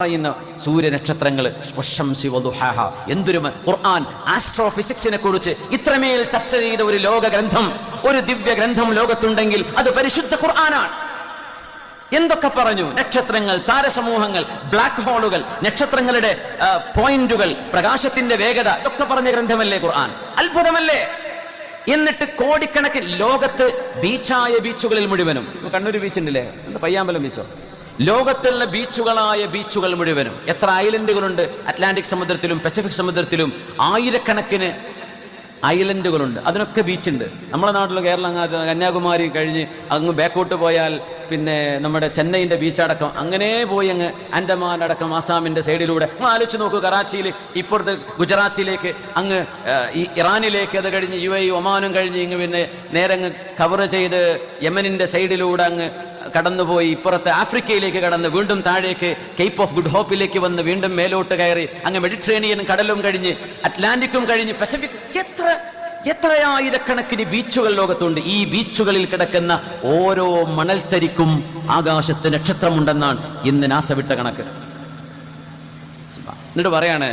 പറയുന്ന സൂര്യനക്ഷത്രങ്ങൾ എന്തൊരു ഖുർആൻ ആസ്ട്രോഫിസിക്സിനെ കുറിച്ച് ഇത്രമേൽ ചർച്ച ചെയ്ത ഒരു ലോക ഗ്രന്ഥം, ഒരു ദിവ്യ ഗ്രന്ഥം ലോകത്തുണ്ടെങ്കിൽ അത് പരിശുദ്ധ ഖുർആനാണ്. എന്തൊക്കെ പറഞ്ഞു? നക്ഷത്രങ്ങൾ, താരസമൂഹങ്ങൾ, ബ്ലാക്ക് ഹോളുകൾ, നക്ഷത്രങ്ങളുടെ പോയിന്റുകൾ, പ്രകാശത്തിന്റെ വേഗത, ഇതൊക്കെ പറഞ്ഞ ഗ്രന്ഥമല്ലേ ഖുർആൻ? അത്ഭുതമല്ലേ? എന്നിട്ട് കോടിക്കണക്കിന് ലോകത്ത് ബീച്ചായ ബീച്ചുകളിൽ മുഴുവനും, കണ്ണൂർ ബീച്ച് ഉണ്ടല്ലേ, എന്താ പയ്യാമ്പലം ബീച്ചോ, ലോകത്തുള്ള ബീച്ചുകളായ ബീച്ചുകൾ മുഴുവനും എത്ര ഐലൻഡുകളുണ്ട്? അറ്റ്ലാന്റിക് സമുദ്രത്തിലും പസഫിക് സമുദ്രത്തിലും ആയിരക്കണക്കിന് ഐലൻഡുകളുണ്ട്. അതിനൊക്കെ ബീച്ചുണ്ട്. നമ്മുടെ നാട്ടിൽ കേരളം, കന്യാകുമാരി കഴിഞ്ഞ് അങ്ങ് ബാക്കോട്ട് പോയാൽ പിന്നെ നമ്മുടെ ചെന്നൈൻ്റെ ബീച്ചടക്കം അങ്ങനെ പോയി അങ്ങ് ആൻഡമാൻ അടക്കം ആസാമിൻ്റെ സൈഡിലൂടെ ആലോചിച്ച് നോക്കൂ. കറാച്ചിയിൽ, ഇപ്പുറത്ത് ഗുജറാത്തിലേക്ക്, അങ്ങ് ഈ ഇറാനിലേക്ക്, അത് കഴിഞ്ഞ് UAE ഒമാനും കഴിഞ്ഞ് ഇങ്ങ് പിന്നെ നേരെ അങ്ങ് കവർ ചെയ്ത് യമനിൻ്റെ സൈഡിലൂടെ അങ്ങ് കടന്നുപോയി ഇപ്പുറത്ത് ആഫ്രിക്കയിലേക്ക് കടന്ന് വീണ്ടും താഴേക്ക് കേപ്പ് ഓഫ് ഗുഡ് ഹോപ്പിലേക്ക് വന്ന് വീണ്ടും മേലോട്ട് കയറി അങ്ങ് മെഡിറ്ററേനിയൻ കടലും കഴിഞ്ഞ് അറ്റ്ലാന്റിക്കും കഴിഞ്ഞ് പസഫിക്, എത്രയായിരക്കണക്കിന് ബീച്ചുകൾ ലോകത്തുണ്ട്. ഈ ബീച്ചുകളിൽ കിടക്കുന്ന ഓരോ മണൽത്തരിക്കും ആകാശത്ത് നക്ഷത്രമുണ്ടെന്നാണ് ഇന്ന് നാസ വിട്ട കണക്ക്. എന്നിട്ട് പറയാണ്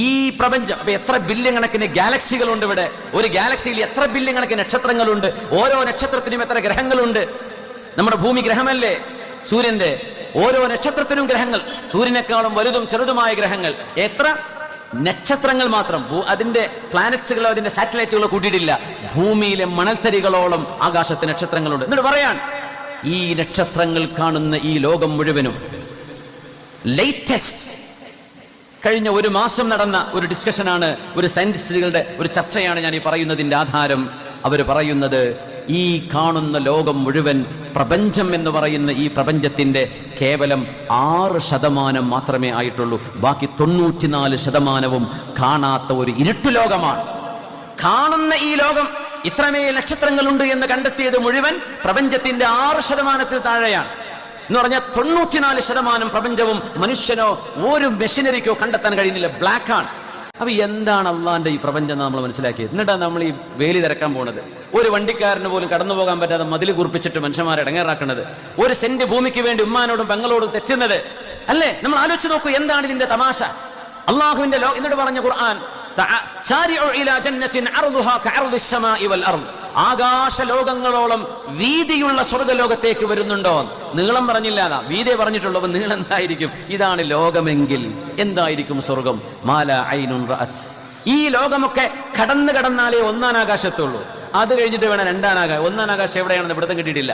ഈ പ്രപഞ്ചം, അപ്പൊ എത്ര ബില്യൺ കണക്കിന് ഗാലക്സികളുണ്ട് ഇവിടെ. ഒരു ഗാലക്സിയിൽ എത്ര ബില്യൺ കണക്കിന് നക്ഷത്രങ്ങളുണ്ട്. ഓരോ നക്ഷത്രത്തിനും എത്ര ഗ്രഹങ്ങളുണ്ട്. നമ്മുടെ ഭൂമി ഗ്രഹമല്ലേ, സൂര്യന്റെ ഓരോ നക്ഷത്രത്തിനും ഗ്രഹങ്ങൾ, സൂര്യനേക്കാളും വലുതും ചെറുതുമായ ഗ്രഹങ്ങൾ. എത്ര നക്ഷത്രങ്ങൾ മാത്രം, അതിന്റെ പ്ലാനറ്റ്സുകളോ അതിന്റെ സാറ്റലൈറ്റുകളോ കൂട്ടിയിട്ടില്ല. ഭൂമിയിലെ മണൽത്തരികളോളം ആകാശത്ത് നക്ഷത്രങ്ങളുണ്ട്. എന്നിട്ട് പറയാൻ ഈ നക്ഷത്രങ്ങൾ കാണുന്ന ഈ ലോകം മുഴുവനും ലേറ്റസ്റ്റ് കഴിഞ്ഞ ഒരു മാസം നടന്ന ഒരു ഡിസ്കഷനാണ്, ഒരു സയന്റിസ്റ്റുകളുടെ ഒരു ചർച്ചയാണ് ഞാൻ ഈ പറയുന്നതിന്റെ ആധാരം. അവർ പറയുന്നത് ഈ കാണുന്ന ലോകം മുഴുവൻ, പ്രപഞ്ചം എന്ന് പറയുന്ന ഈ പ്രപഞ്ചത്തിന്റെ കേവലം 6% മാത്രമേ ആയിട്ടുള്ളൂ. ബാക്കി 94% കാണാത്ത ഒരു ഇരുട്ടു ലോകമാണ്. കാണുന്ന ഈ ലോകം, ഇത്രമേൽ നക്ഷത്രങ്ങളുണ്ട് എന്ന് കണ്ടെത്തിയത് മുഴുവൻ പ്രപഞ്ചത്തിന്റെ 6% താഴെയാണ്. എന്ന് പറഞ്ഞാൽ 94% പ്രപഞ്ചവും മനുഷ്യനോ ഒരു മെഷീനറിക്കോ കണ്ടെത്താൻ കഴിയുന്നില്ല. ബ്ലാക്കാണ്. അപ്പൊ എന്താണ് അള്ളാന്റെ ഈ പ്രപഞ്ചം നമ്മൾ മനസ്സിലാക്കിയത്? എന്നിട്ടാണ് നമ്മൾ ഈ വേലി തിരക്കാൻ പോകുന്നത്. ഒരു വണ്ടിക്കാരന് പോലും കടന്നു പോകാൻ പറ്റാതെ മതിൽ കുറിപ്പിച്ചിട്ട് മനുഷ്യന്മാരെ ഇടങ്ങേറാക്കുന്നത്, ഒരു സെന്റ് ഭൂമിക്ക് വേണ്ടി ഉമ്മാനോടും പെങ്ങളോടും തെറ്റുന്നത് അല്ലേ? നമ്മൾ ആലോചിച്ച് നോക്കൂ, എന്താണ് ഇതിന്റെ തമാശ? അള്ളാഹുവിന്റെ എന്നിട്ട് പറഞ്ഞ ഖുർആൻ, ആകാശ ലോകങ്ങളോളം വീതിയുള്ള സ്വർഗലോകത്തേക്ക് വരുന്നുണ്ടോ? നീളം പറഞ്ഞില്ല, വീതിയെ പറഞ്ഞിട്ടുള്ളൂ. അപ്പൊ നീളം എന്തായിരിക്കും? ഇതാണ് ലോകമെങ്കിൽ എന്തായിരിക്കും സ്വർഗം? മാല ഐനുൻ റഅത്. ഈ ലോകമൊക്കെ കടന്നാലേ 1ാം ആകാശത്തുള്ളൂ. അത് കഴിഞ്ഞിട്ട് വേണം 2ാം ആകാശം. 1ാം ആകാശം എവിടെയാണെന്ന് ഇവിടത്തും കിട്ടിയിട്ടില്ല.